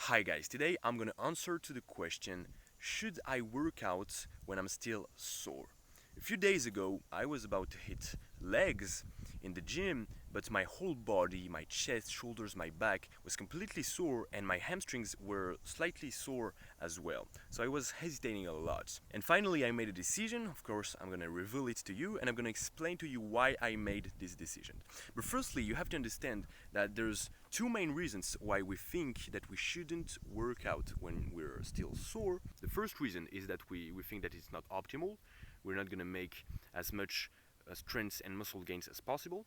Hi guys, today I'm gonna answer to the question, should I work out when I'm still sore? A few days ago I was about to hit legs in the gym, but my whole body, my chest, shoulders, my back was completely sore and my hamstrings were slightly sore as well. So I was hesitating a lot. And finally I made a decision. Of course I'm gonna reveal it to you and I'm gonna explain to you why I made this decision. But firstly you have to understand that there's two main reasons why we think that we shouldn't work out when we're still sore. The first reason is that we think that it's not optimal. We're not going to make as much strength and muscle gains as possible.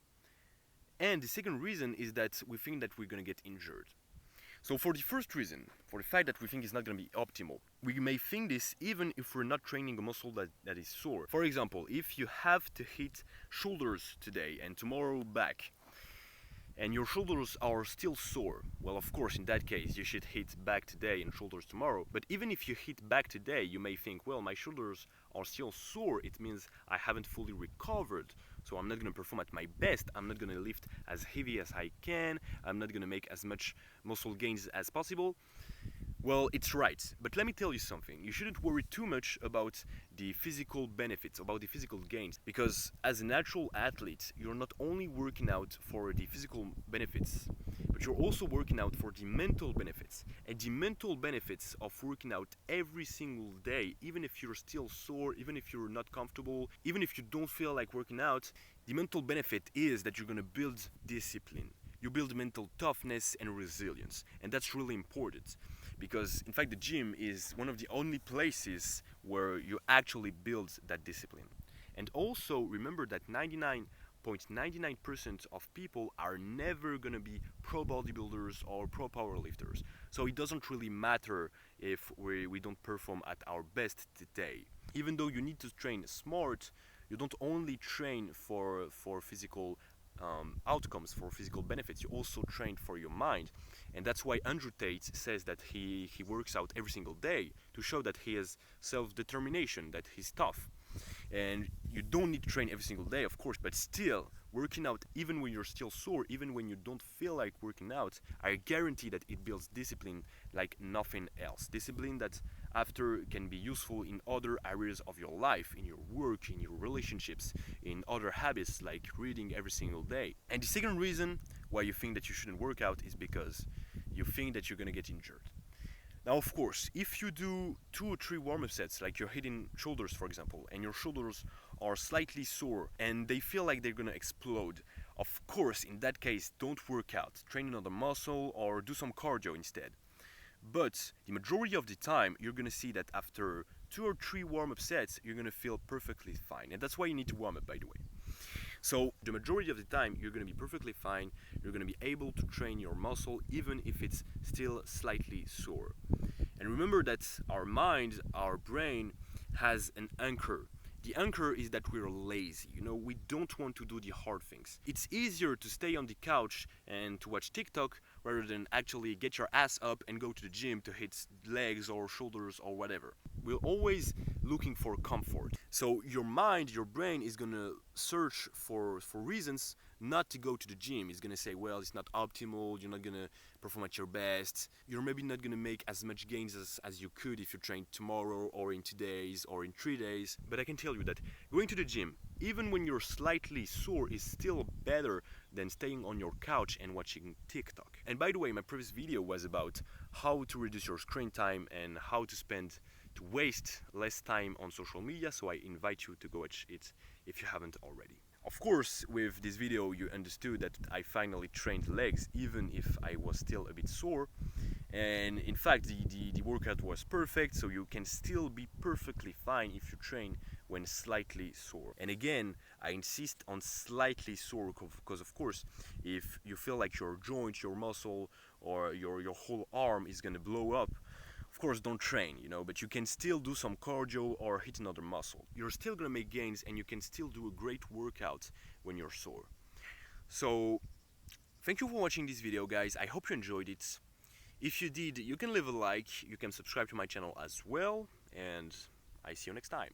And the second reason is that we think that we're going to get injured. So for the first reason, for the fact that we think it's not going to be optimal, we may think this even if we're not training a muscle that is sore. For example, if you have to hit shoulders today and tomorrow back, and your shoulders are still sore, well, of course, in that case, you should hit back today and shoulders tomorrow. But even if you hit back today, you may think, well, my shoulders are still sore. It means I haven't fully recovered. So I'm not going to perform at my best. I'm not going to lift as heavy as I can. I'm not going to make as much muscle gains as possible. Well, it's right, but let me tell you something. You shouldn't worry too much about the physical benefits, about the physical gains, because as a natural athlete, you're not only working out for the physical benefits, but you're also working out for the mental benefits. And the mental benefits of working out every single day, even if you're still sore, even if you're not comfortable, even if you don't feel like working out, the mental benefit is that you're gonna build discipline. You build mental toughness and resilience, and that's really important. Because in fact the gym is one of the only places where you actually build that discipline. And also remember that 99.99% of people are never gonna be pro bodybuilders or pro powerlifters. So it doesn't really matter if we don't perform at our best today. Even though you need to train smart, you don't only train for physical outcomes, for physical benefits. You also train for your mind, and that's why Andrew Tate says that he works out every single day to show that he has self-determination, that he's tough. And you don't need to train every single day, of course, but still working out, even when you're still sore, even when you don't feel like working out, I guarantee that it builds discipline like nothing else. Discipline that after can be useful in other areas of your life, in your work, in your relationships, in other habits like reading every single day. And the second reason why you think that you shouldn't work out is because you think that you're gonna get injured. Now, of course, if you do 2 or 3 warm-up sets, like you're hitting shoulders, for example, and your shoulders are slightly sore and they feel like they're gonna explode, of course, in that case, don't work out. Train another muscle or do some cardio instead. But the majority of the time, you're gonna see that after 2 or 3 warm-up sets, you're gonna feel perfectly fine. And that's why you need to warm up, by the way. So the majority of the time you're going to be perfectly fine, you're going to be able to train your muscle even if it's still slightly sore. And remember that our mind, our brain has an anchor. The anchor is that we're lazy, we don't want to do the hard things. It's easier to stay on the couch and to watch TikTok rather than actually get your ass up and go to the gym to hit legs or shoulders or whatever. We're always looking for comfort. So your mind, your brain is gonna search for reasons not to go to the gym. It's gonna say, well, it's not optimal, you're not gonna perform at your best, you're maybe not gonna make as much gains as you could if you train tomorrow or in 2 days or in 3 days. But I can tell you that going to the gym, even when you're slightly sore, is still better than staying on your couch and watching TikTok. And by the way, my previous video was about how to reduce your screen time and how to waste less time on social media, so I invite you to go watch it if you haven't already. Of course, with this video you understood that I finally trained legs even if I was still a bit sore, and in fact the workout was perfect, so you can still be perfectly fine if you train when slightly sore. And again, I insist on slightly sore because of course if you feel like your joint, your muscle, or your whole arm is gonna blow up, of course don't train, but you can still do some cardio or hit another muscle. You're still gonna make gains and you can still do a great workout when you're sore. So thank you for watching this video, guys. I hope you enjoyed it. If you did, you can leave a like, you can subscribe to my channel as well, and I see you next time.